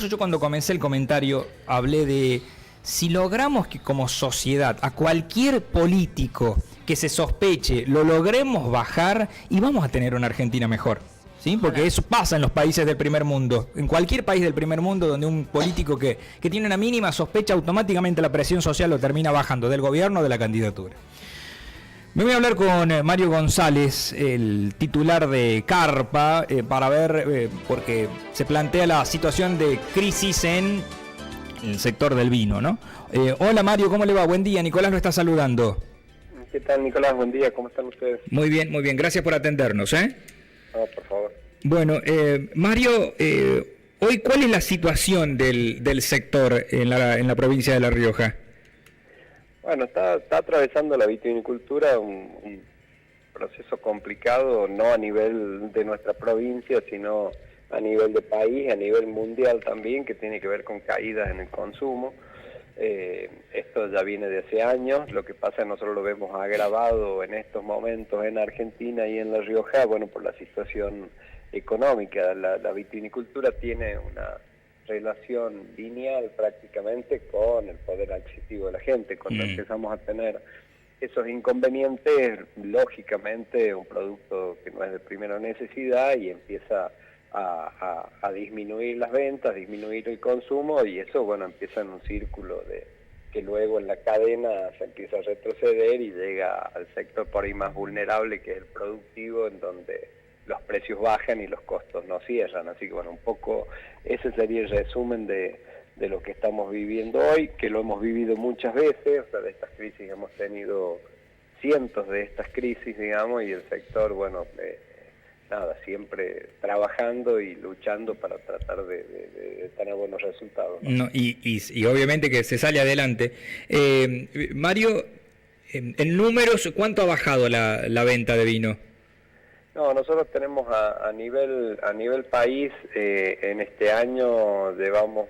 Yo cuando comencé el comentario hablé de si logramos que como sociedad a cualquier político que se sospeche lo logremos bajar y vamos a tener una Argentina mejor. ¿Sí? Porque eso pasa en los países del primer mundo. En cualquier país del primer mundo donde un político que tiene una mínima sospecha, automáticamente la presión social lo termina bajando del gobierno o de la candidatura. Me voy a hablar con Mario González, el titular de Carpa, para ver, porque se plantea la situación de crisis en el sector del vino, ¿no? Hola Mario, ¿cómo le va? Buen día, Nicolás lo está saludando. ¿Qué tal, Nicolás? Buen día, ¿cómo están ustedes? Muy bien, gracias por atendernos, ¿eh? No, por favor. Bueno, Mario, hoy, ¿cuál es la situación del sector en la provincia de La Rioja? Bueno, está atravesando la vitivinicultura un proceso complicado, no a nivel de nuestra provincia, sino a nivel de país, a nivel mundial también, que tiene que ver con caídas en el consumo. Esto ya viene de hace años, lo que pasa es que nosotros lo vemos agravado en estos momentos en Argentina y en La Rioja, bueno, por la situación económica. La vitivinicultura tiene una relación lineal prácticamente con el poder adquisitivo de la gente. Cuando empezamos a tener esos inconvenientes, lógicamente un producto que no es de primera necesidad y empieza a disminuir las ventas, disminuir el consumo, y eso, bueno, empieza en un círculo de que luego en la cadena se empieza a retroceder y llega al sector por ahí más vulnerable, que es el productivo, en donde los precios bajan y los costos no cierran. Así que, bueno, un poco ese sería el resumen de lo que estamos viviendo hoy, que lo hemos vivido muchas veces. O sea, de estas crisis hemos tenido cientos de estas crisis, digamos, y el sector, bueno, siempre trabajando y luchando para tratar de tener buenos resultados, ¿no? Y obviamente que se sale adelante. Mario, en números, ¿cuánto ha bajado la venta de vino? No, nosotros tenemos a nivel país, en este año llevamos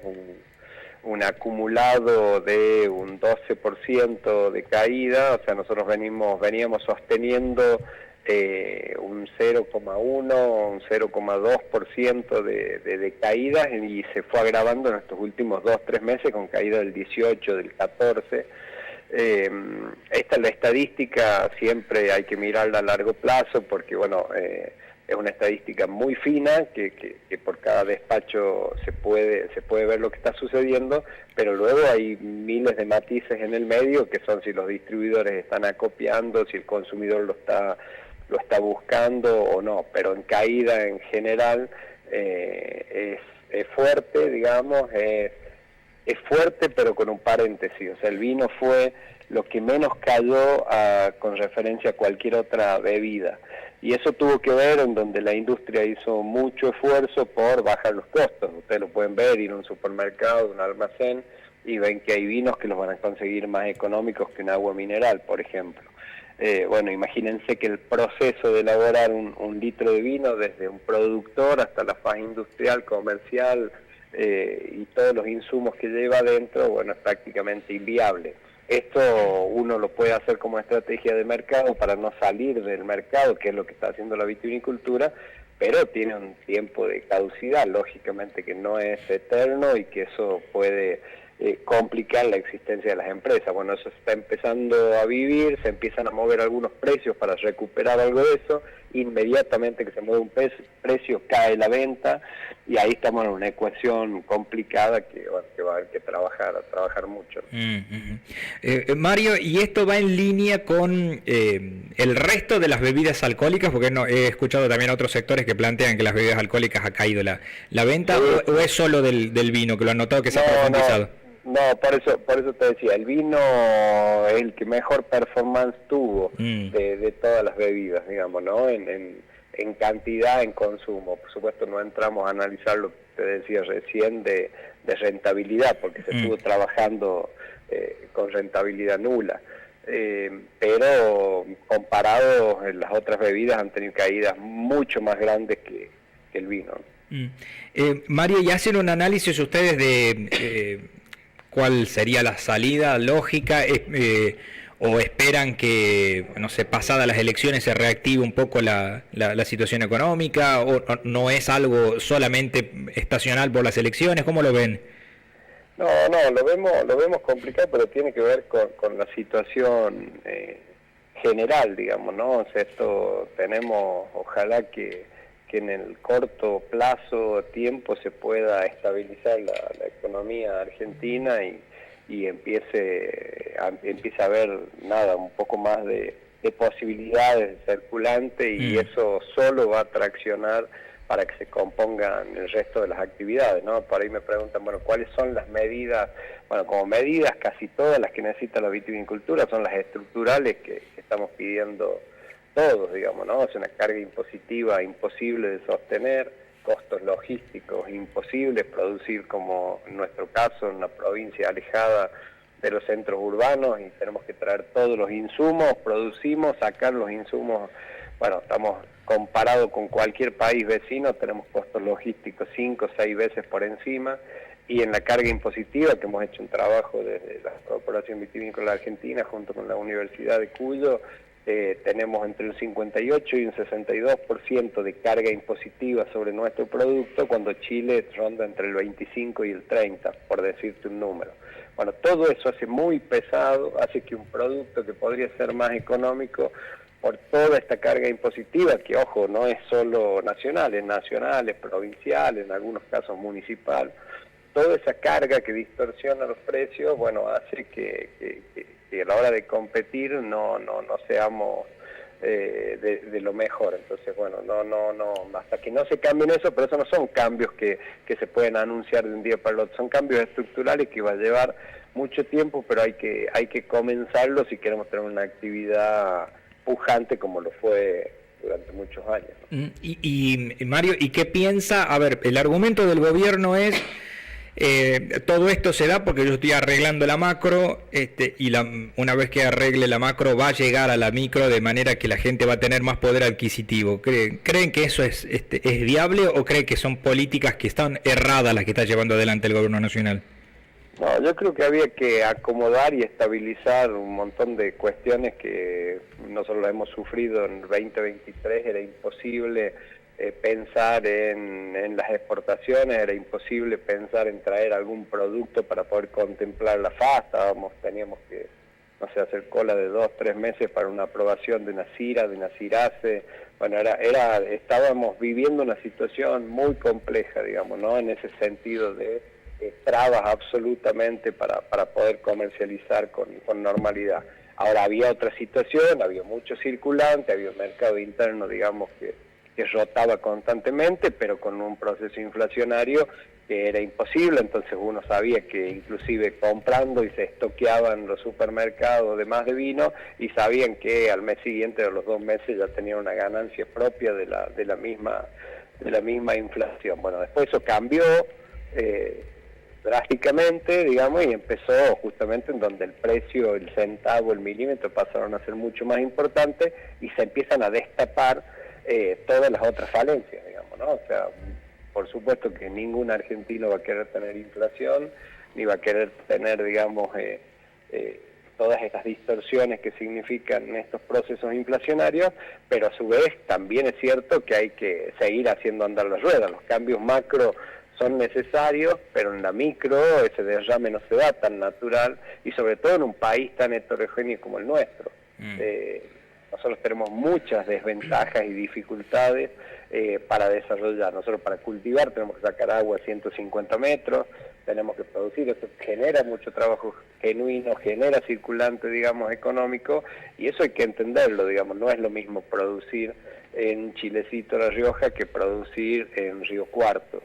un acumulado de un 12% de caída. O sea, nosotros veníamos sosteniendo un 0,1, un 0,2% de caídas, y se fue agravando en estos últimos 2-3 meses con caída del 18, del 14. Esta es la estadística, siempre hay que mirarla a largo plazo porque, bueno, es una estadística muy fina que por cada despacho se puede ver lo que está sucediendo, pero luego hay miles de matices en el medio, que son si los distribuidores están acopiando, si el consumidor lo está buscando o no. Pero en caída en general es fuerte, digamos, es fuerte, pero con un paréntesis. O sea, el vino fue lo que menos cayó con referencia a cualquier otra bebida. Y eso tuvo que ver en donde la industria hizo mucho esfuerzo por bajar los costos. Ustedes lo pueden ver, ir a un supermercado, un almacén, y ven que hay vinos que los van a conseguir más económicos que un agua mineral, por ejemplo. Bueno, imagínense que el proceso de elaborar un litro de vino, desde un productor hasta la fase industrial, comercial, y todos los insumos que lleva adentro, bueno, es prácticamente inviable. Esto uno lo puede hacer como estrategia de mercado para no salir del mercado, que es lo que está haciendo la vitivinicultura, pero tiene un tiempo de caducidad, lógicamente que no es eterno, y que eso puede complicar la existencia de las empresas. Bueno, eso se está empezando a vivir, se empiezan a mover algunos precios para recuperar algo de eso. Inmediatamente que se mueve un precio, cae la venta, y ahí estamos en una ecuación complicada que va a haber que trabajar mucho. Mario, ¿y esto va en línea con el resto de las bebidas alcohólicas? Porque no he escuchado también a otros sectores que plantean que las bebidas alcohólicas ha caído la venta, o es solo del vino, que lo han notado que se ha profundizado. No, por eso te decía, el vino es el que mejor performance tuvo de todas las bebidas, digamos, ¿no? En cantidad, en consumo. Por supuesto no entramos a analizar lo que te decía recién de rentabilidad, porque se estuvo trabajando con rentabilidad nula. Pero comparado, las otras bebidas han tenido caídas mucho más grandes que el vino. Mario, ¿y hacen un análisis ustedes de cuál sería la salida lógica, o esperan que, no sé, pasadas las elecciones se reactive un poco la situación económica, o no es algo solamente estacional por las elecciones? ¿Cómo lo ven? No, lo vemos complicado, pero tiene que ver con la situación general, digamos, ¿no? O sea, esto tenemos, ojalá que en el corto plazo, tiempo, se pueda estabilizar la economía argentina y empiece a haber, nada, un poco más de posibilidades de circulante, y eso solo va a traccionar para que se compongan el resto de las actividades, ¿no? Por ahí me preguntan, bueno, ¿cuáles son las medidas? Bueno, como medidas, casi todas las que necesita la vitivinicultura son las estructurales que estamos pidiendo todos, digamos, ¿no? Es una carga impositiva imposible de sostener, costos logísticos imposibles, producir, como en nuestro caso, en una provincia alejada de los centros urbanos, y tenemos que traer todos los insumos, producimos, sacar los insumos. Bueno, estamos comparado con cualquier país vecino, tenemos costos logísticos 5 o 6 veces por encima, y en la carga impositiva, que hemos hecho un trabajo desde la Corporación Vitivinícola Argentina junto con la Universidad de Cuyo, tenemos entre un 58 y un 62% de carga impositiva sobre nuestro producto, cuando Chile ronda entre el 25 y el 30, por decirte un número. Bueno, todo eso hace muy pesado, hace que un producto que podría ser más económico, por toda esta carga impositiva, que ojo, no es solo nacional, es provincial, en algunos casos municipal, toda esa carga que distorsiona los precios, bueno, hace que a la hora de competir no seamos de lo mejor. Entonces, bueno, hasta que no se cambien eso, pero eso no son cambios que se pueden anunciar de un día para el otro, son cambios estructurales que va a llevar mucho tiempo, pero hay que comenzarlo si queremos tener una actividad pujante como lo fue durante muchos años, ¿no? Y Mario, ¿y qué piensa? A ver, el argumento del gobierno es todo esto se da porque yo estoy arreglando la macro, y una vez que arregle la macro va a llegar a la micro, de manera que la gente va a tener más poder adquisitivo. ¿Creen que eso es viable, o creen que son políticas que están erradas las que está llevando adelante el gobierno nacional? No, yo creo que había que acomodar y estabilizar un montón de cuestiones que nosotros hemos sufrido en 2023. Era imposible pensar en las exportaciones, era imposible pensar en traer algún producto para poder contemplar la FA. Teníamos que, no sé, hacer cola de 2-3 meses para una aprobación de una CIRA, de una CIRASE. Bueno, estábamos viviendo una situación muy compleja, digamos, ¿no? En ese sentido de trabas absolutamente para poder comercializar con normalidad. Ahora había otra situación, había mucho circulante, había un mercado interno, digamos, que rotaba constantemente, pero con un proceso inflacionario que era imposible. Entonces uno sabía que inclusive comprando, y se estoqueaban los supermercados de más de vino, y sabían que al mes siguiente o los 2 meses ya tenían una ganancia propia de la misma inflación. Bueno, después eso cambió drásticamente, digamos, y empezó justamente en donde el precio, el centavo, el milímetro pasaron a ser mucho más importantes, y se empiezan a destapar todas las otras falencias, digamos, ¿no? O sea, por supuesto que ningún argentino va a querer tener inflación, ni va a querer tener, digamos, todas estas distorsiones que significan estos procesos inflacionarios, pero a su vez también es cierto que hay que seguir haciendo andar las ruedas. Los cambios macro son necesarios, pero en la micro ese derrame no se da tan natural, y sobre todo en un país tan heterogéneo como el nuestro. Nosotros tenemos muchas desventajas y dificultades para desarrollar. Nosotros, para cultivar, tenemos que sacar agua a 150 metros, tenemos que producir, eso genera mucho trabajo genuino, genera circulante, digamos, económico, y eso hay que entenderlo, digamos. No es lo mismo producir en Chilecito, La Rioja, que producir en Río Cuarto.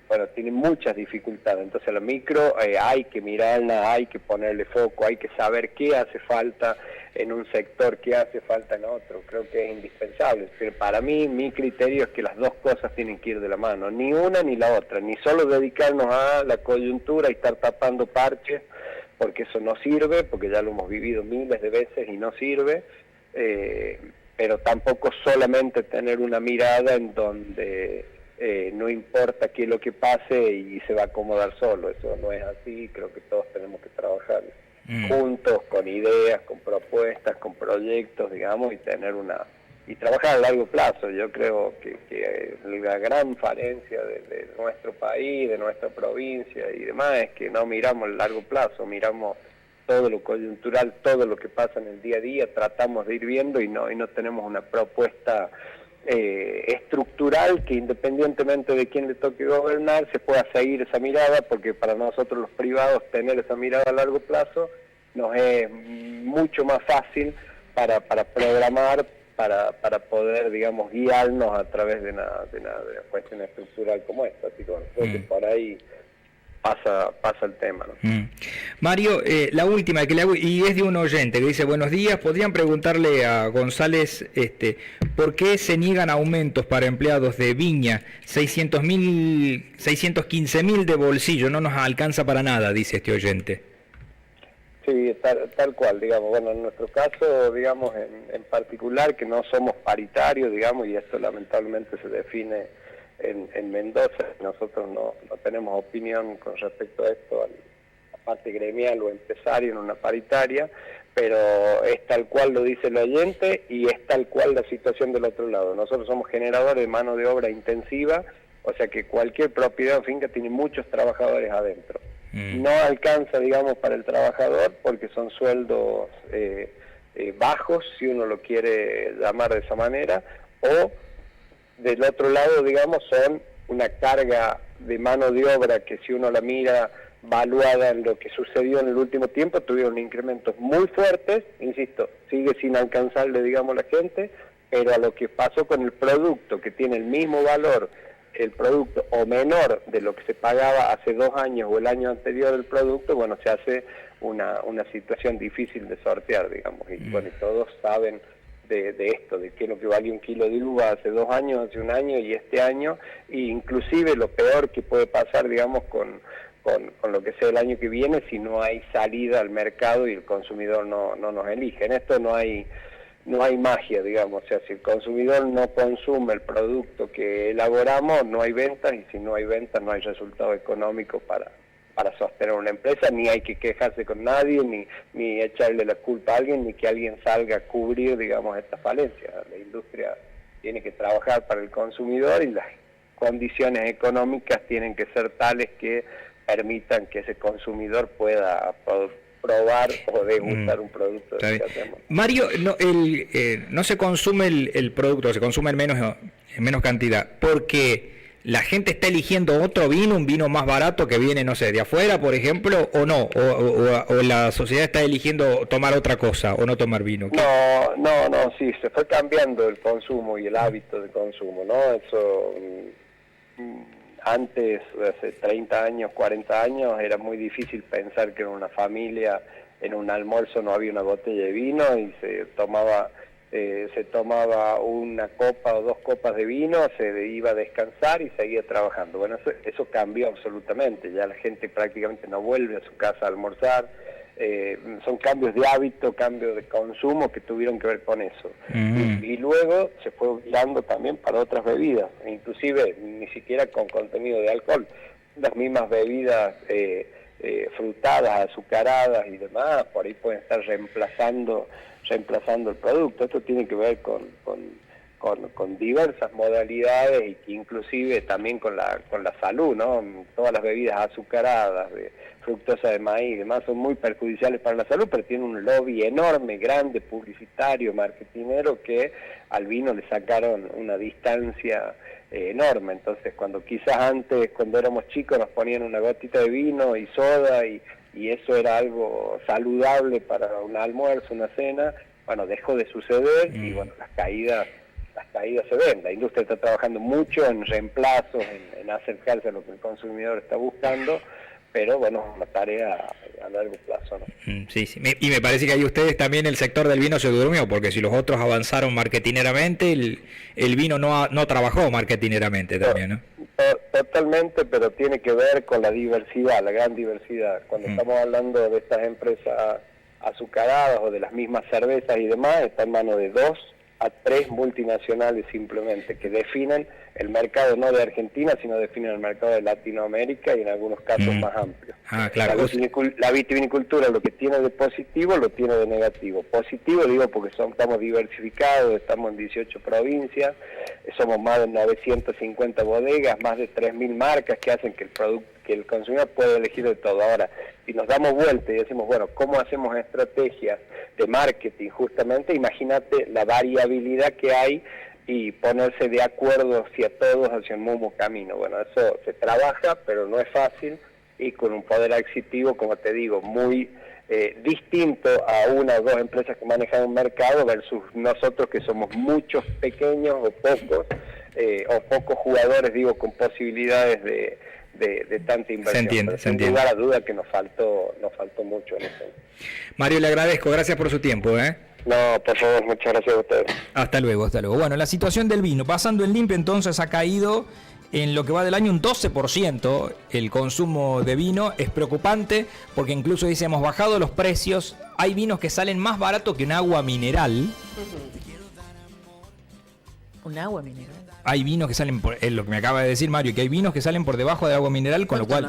Bueno, tiene muchas dificultades. Entonces la micro hay que mirarla, hay que ponerle foco, hay que saber qué hace falta en un sector, qué hace falta en otro. Creo que es indispensable. Pero para mí, mi criterio es que las dos cosas tienen que ir de la mano, ni una ni la otra, ni solo dedicarnos a la coyuntura y estar tapando parches, porque eso no sirve, porque ya lo hemos vivido miles de veces y no sirve, pero tampoco solamente tener una mirada en donde no importa qué es lo que pase y se va a acomodar solo. Eso no es así, creo que todos tenemos que trabajar. juntos, con ideas, con propuestas, con proyectos, digamos, y trabajar a largo plazo. Yo creo que la gran falencia de nuestro país, de nuestra provincia y demás es que no miramos el largo plazo, miramos todo lo coyuntural, todo lo que pasa en el día a día, tratamos de ir viendo y no tenemos una propuesta estructural que, independientemente de quién le toque gobernar, se pueda seguir esa mirada, porque para nosotros los privados tener esa mirada a largo plazo nos es mucho más fácil para programar, para poder, digamos, guiarnos a través de una cuestión estructural como esta. Así que bueno, creo que por ahí pasa el tema, ¿no? Mario, la última que le hago, y es de un oyente que dice: buenos días, podrían preguntarle a González ¿por qué se niegan aumentos para empleados de Viña? 615.000 de bolsillo, no nos alcanza para nada, dice este oyente. Sí, tal cual, digamos. Bueno, en nuestro caso, digamos, en particular, que no somos paritarios, digamos, y esto lamentablemente se define en Mendoza, nosotros no tenemos opinión con respecto a esto, a la parte gremial o empresario en una paritaria, pero es tal cual lo dice el oyente y es tal cual la situación del otro lado. Nosotros somos generadores de mano de obra intensiva, o sea que cualquier propiedad o finca tiene muchos trabajadores adentro. No alcanza, digamos, para el trabajador porque son sueldos bajos, si uno lo quiere llamar de esa manera, o del otro lado, digamos, son una carga de mano de obra que, si uno la mira valuada en lo que sucedió en el último tiempo, tuvieron incrementos muy fuertes, insisto, sigue sin alcanzarle, digamos, la gente, pero a lo que pasó con el producto, que tiene el mismo valor, el producto, o menor de lo que se pagaba hace 2 años o el año anterior del producto, bueno, se hace una situación difícil de sortear, digamos, y bueno, todos saben de esto, de qué es lo que valía un kilo de uva hace 2 años, hace 1 año y este año, e inclusive lo peor que puede pasar, digamos, con lo que sea el año que viene, si no hay salida al mercado y el consumidor no nos elige. En esto no hay magia, digamos, o sea, si el consumidor no consume el producto que elaboramos, no hay ventas, y si no hay ventas no hay resultado económico para sostener una empresa, ni hay que quejarse con nadie, ni echarle la culpa a alguien, ni que alguien salga a cubrir, digamos, esta falencia. La industria tiene que trabajar para el consumidor y las condiciones económicas tienen que ser tales que permitan que ese consumidor pueda probar o degustar un producto que hacemos. Mario, no se consume el producto, se consume en menos cantidad, porque la gente está eligiendo otro vino, un vino más barato que viene, no sé, de afuera, por ejemplo, o no, o la sociedad está eligiendo tomar otra cosa o no tomar vino. No, sí, se fue cambiando el consumo y el hábito de consumo, ¿no? Eso antes, hace 30 años, 40 años, era muy difícil pensar que en una familia, en un almuerzo no había una botella de vino y se tomaba una copa o 2 copas de vino, se iba a descansar y seguía trabajando. Bueno, eso cambió absolutamente, ya la gente prácticamente no vuelve a su casa a almorzar. Son cambios de hábito, cambios de consumo que tuvieron que ver con eso. Y luego se fue dando también para otras bebidas, inclusive ni siquiera con contenido de alcohol. Las mismas bebidas frutadas, azucaradas y demás, por ahí pueden estar reemplazando el producto. Esto tiene que ver con diversas modalidades y que inclusive también con la salud, ¿no? Todas las bebidas azucaradas, de fructosa de maíz y demás, son muy perjudiciales para la salud, pero tienen un lobby enorme, grande, publicitario, marketinero, que al vino le sacaron una distancia enorme. Entonces, cuando quizás antes, cuando éramos chicos, nos ponían una gotita de vino y soda y eso era algo saludable para un almuerzo, una cena, bueno, dejó de suceder y bueno, las caídas se ven. La industria está trabajando mucho en reemplazos, en acercarse a lo que el consumidor está buscando, pero bueno, una tarea a largo plazo, ¿no? Sí. Y me parece que ahí ustedes también, el sector del vino se durmió, porque si los otros avanzaron marketineramente, el vino no trabajó marketineramente también, ¿no? Totalmente, pero tiene que ver con la diversidad, la gran diversidad. Cuando estamos hablando de estas empresas azucaradas o de las mismas cervezas y demás, está en manos de 2 a 3 multinacionales simplemente, que definen el mercado no de Argentina, sino definen el mercado de Latinoamérica y en algunos casos más amplios. Claro. La vitivinicultura lo que tiene de positivo lo tiene de negativo. Positivo digo porque estamos diversificados, estamos en 18 provincias, somos más de 950 bodegas, más de 3.000 marcas que hacen que el consumidor pueda elegir de todo. Ahora, si nos damos vuelta y decimos, bueno, ¿cómo hacemos estrategias de marketing justamente? Imagínate la variabilidad que hay y ponerse de acuerdo hacia todos hacia el mismo camino. Bueno, eso se trabaja, pero no es fácil y con un poder adquisitivo, como te digo, muy distinto a una o dos empresas que manejan un mercado versus nosotros que somos muchos pequeños o pocos jugadores, digo, con posibilidades de tanta inversión. Se entiende. Sin lugar a duda que nos faltó mucho en eso. Mario, le agradezco, gracias por su tiempo. No, por favor, muchas gracias a ustedes. Hasta luego. Bueno, la situación del vino, pasando en limpio, entonces ha caído en lo que va del año un 12% el consumo de vino. Es preocupante porque incluso dice, hemos bajado los precios. Hay vinos que salen más barato que un agua mineral. ¿Un agua mineral? Hay vinos que salen por, es lo que me acaba de decir Mario, que hay vinos que salen por debajo de agua mineral, con lo cual